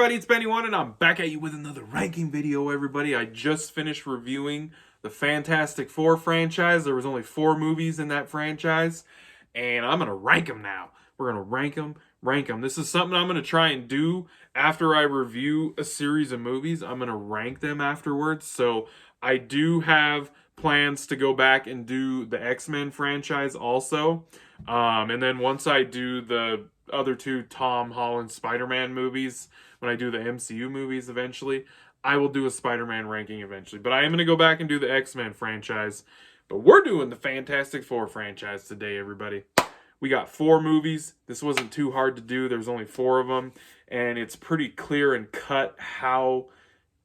everybody, it's Benny One, and I'm back at you with another ranking video, everybody. I just finished reviewing the Fantastic Four franchise. There was only 4 movies in that franchise, and I'm going to rank them now. We're going to rank them. This is something I'm going to try and do after I review a series of movies. I'm going to rank them afterwards, so I do have plans to go back and do the X-Men franchise also. And then once I do the other 2 Tom Holland Spider-Man movies, when I do the MCU movies eventually, I will do a Spider-Man ranking eventually. But I am going to go back and do the X-Men franchise. But we're doing the Fantastic Four franchise today, everybody. We got 4 movies. This wasn't too hard to do. There's only 4 of them. And it's pretty clear and cut how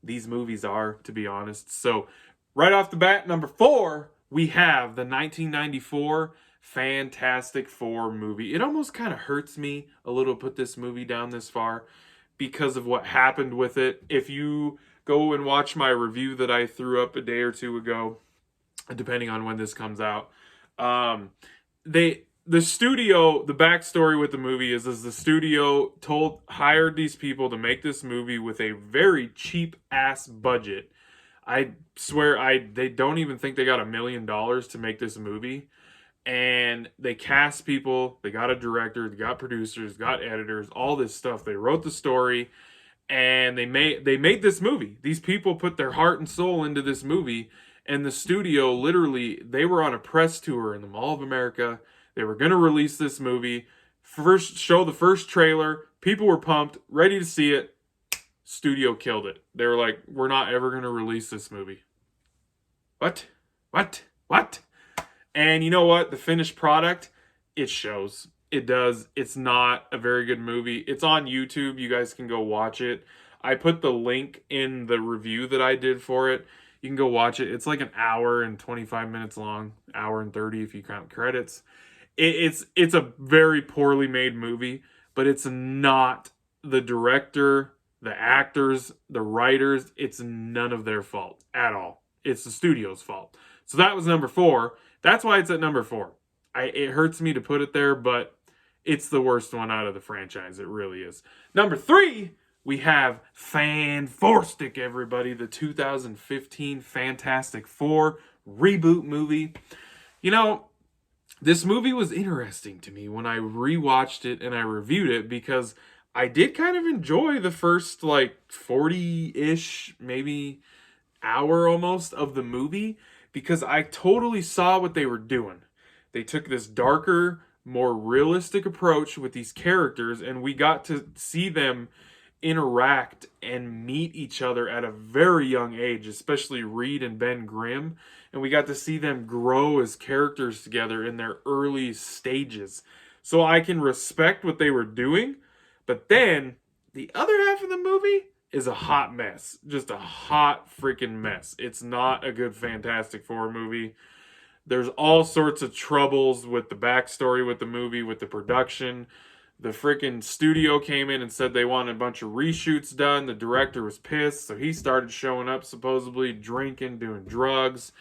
these movies are, to be honest. So right off the bat, number 4, we have the 1994 Fantastic Four movie. It almost kind of hurts me a little to put this movie down this far because of what happened with it. If you go and watch my review that I threw up a day or 2 ago, depending on when this comes out, the studio, the backstory with the movie is the studio hired these people to make this movie with a very cheap ass budget. I swear they don't even think they got $1 million to make this movie. And they cast people, they got a director, they got producers, got editors, all this stuff. They wrote the story and they made this movie. These people put their heart and soul into this movie, and the studio literally, they were on a press tour in the Mall of America. They were going to release this movie, show the first trailer. People were pumped, ready to see it. Studio killed it. They were like, we're not ever going to release this movie. What? And you know what? The finished product, it shows. It does. It's not a very good movie. It's on YouTube. You guys can go watch it. I put the link in the review that I did for it. You can go watch it. It's like an hour and 25 minutes long. Hour and 30 if you count credits. It's a very poorly made movie, but it's not the director, the actors, the writers. It's none of their fault at all. It's the studio's fault. So that was number 4. That's why it's at number 4. It hurts me to put it there, but it's the worst one out of the franchise. It really is. Number 3, we have Fanforstic, everybody. The 2015 Fantastic Four reboot movie. You know, this movie was interesting to me when I rewatched it and I reviewed it because I did kind of enjoy the first, 40-ish, maybe hour almost of the movie, because I totally saw what they were doing. They took this darker, more realistic approach with these characters, and we got to see them interact and meet each other at a very young age, especially Reed and Ben Grimm. And we got to see them grow as characters together in their early stages. So I can respect what they were doing, but then the other half of the movie is a hot mess. Just a hot freaking mess. It's not a good Fantastic Four movie. There's all sorts of troubles with the backstory with the movie, with the production. The freaking studio came in and said they wanted a bunch of reshoots done. The director was pissed, so he started showing up supposedly drinking, doing drugs.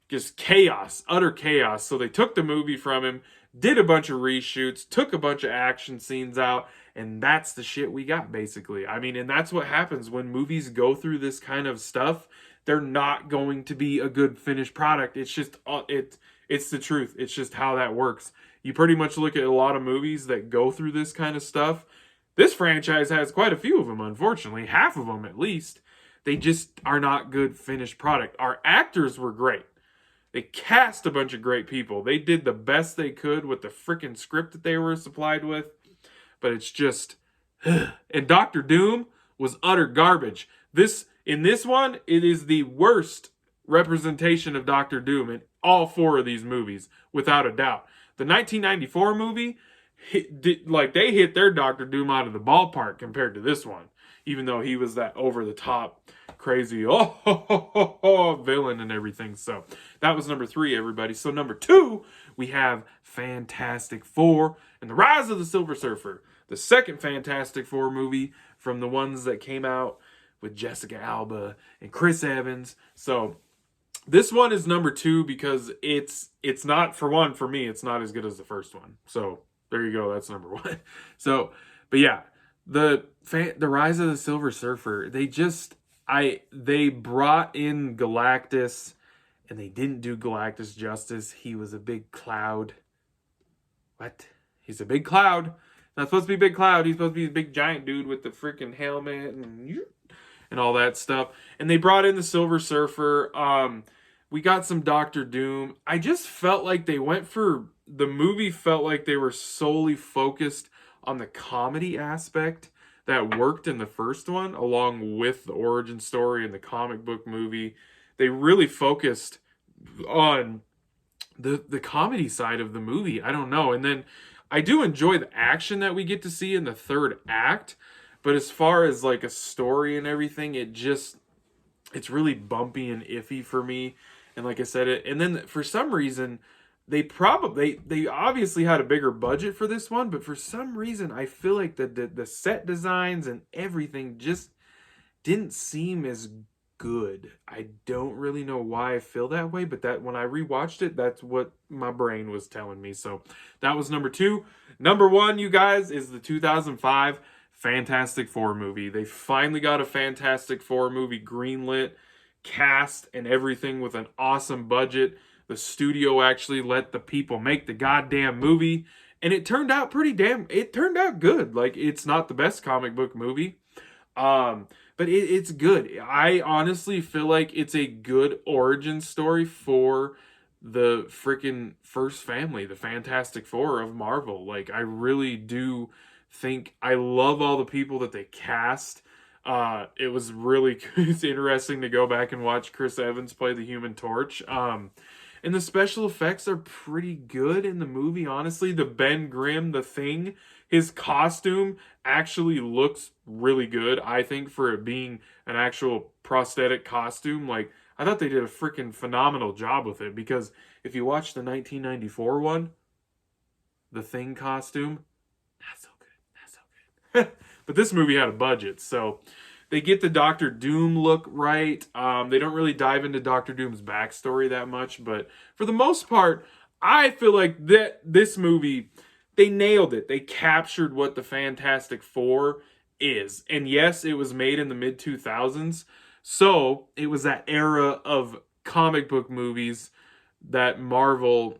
Just chaos, utter chaos. So they took the movie from him, did a bunch of reshoots, took a bunch of action scenes out, and that's the shit we got, basically. I mean, and that's what happens when movies go through this kind of stuff. They're not going to be a good finished product. It's just, it's the truth. It's just how that works. You pretty much look at a lot of movies that go through this kind of stuff. This franchise has quite a few of them, unfortunately. Half of them, at least. They just are not good finished product. Our actors were great. They cast a bunch of great people. They did the best they could with the freaking script that they were supplied with. But it's just... And Doctor Doom was utter garbage. In this one, it is the worst representation of Doctor Doom in all 4 of these movies, without a doubt. The 1994 movie, they hit their Doctor Doom out of the ballpark compared to this one. Even though he was that over-the-top, crazy, villain and everything. So, that was number 3, everybody. So, number 2, we have Fantastic Four and the Rise of the Silver Surfer. The second Fantastic Four movie from the ones that came out with Jessica Alba and Chris Evans. So, this one is number 2 because it's not, for me, it's not as good as the first one. So, there you go. That's number 1. So, but yeah, The Rise of the Silver Surfer. They brought in Galactus, and they didn't do Galactus justice. He was a big cloud. What? He's a big cloud. Not supposed to be Big Cloud. He's supposed to be a big giant dude with the freaking helmet and all that stuff. And they brought in the Silver Surfer. We got some Doctor Doom. I just felt like the movie felt like they were solely focused on the comedy aspect that worked in the first one, along with the origin story and the comic book movie. They really focused on the comedy side of the movie. I don't know. And then I do enjoy the action that we get to see in the third act, but as far as like a story and everything, it's really bumpy and iffy for me. And like I said, and then for some reason they obviously had a bigger budget for this one, but for some reason I feel like the set designs and everything just didn't seem as good. I don't really know why I feel that way, but that when I rewatched it, that's what my brain was telling me. So that was number 2. Number 1, you guys, is the 2005 Fantastic Four movie. They finally got a Fantastic Four movie greenlit, cast and everything with an awesome budget. The studio actually let the people make the goddamn movie, and it turned out it turned out good. Like, it's not the best comic book movie. But it's good. I honestly feel like it's a good origin story for the freaking first family, the Fantastic Four of Marvel. Like, I really do think I love all the people that they cast. It was really it's interesting to go back and watch Chris Evans play the Human Torch. And the special effects are pretty good in the movie, honestly. The Ben Grimm, the Thing, his costume actually looks really good, I think, for it being an actual prosthetic costume. Like, I thought they did a freaking phenomenal job with it, because if you watch the 1994 one, the Thing costume, not so good. But this movie had a budget, so they get the Doctor Doom look right. They don't really dive into Doctor Doom's backstory that much, but for the most part, I feel like this movie, they nailed it. They captured what the Fantastic Four is. And yes, it was made in the mid-2000s, so it was that era of comic book movies that Marvel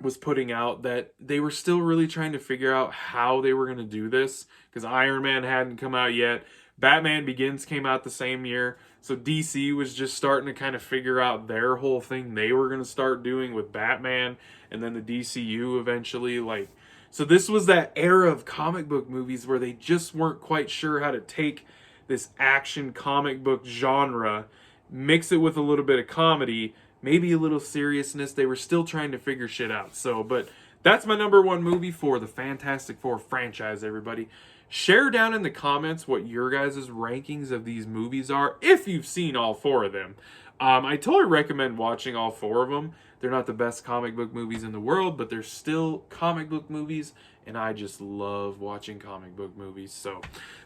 was putting out, that they were still really trying to figure out how they were going to do this, because Iron Man hadn't come out yet. Batman Begins came out the same year, so DC was just starting to kind of figure out their whole thing they were going to start doing with Batman, and then the DCU eventually. Like, so this was that era of comic book movies where they just weren't quite sure how to take this action comic book genre, mix it with a little bit of comedy, maybe a little seriousness. They were still trying to figure shit out. So, but that's my number 1 movie for the Fantastic Four franchise, everybody. Share down in the comments what your guys' rankings of these movies are, if you've seen all 4 of them. I totally recommend watching all 4 of them. They're not the best comic book movies in the world, but they're still comic book movies, and I just love watching comic book movies. So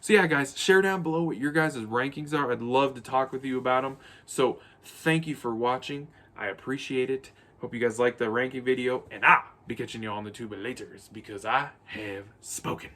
yeah, guys, share down below what your guys' rankings are. I'd love to talk with you about them. So thank you for watching. I appreciate it. Hope you guys liked the ranking video, and I'll be catching you on the tuba later, because I have spoken.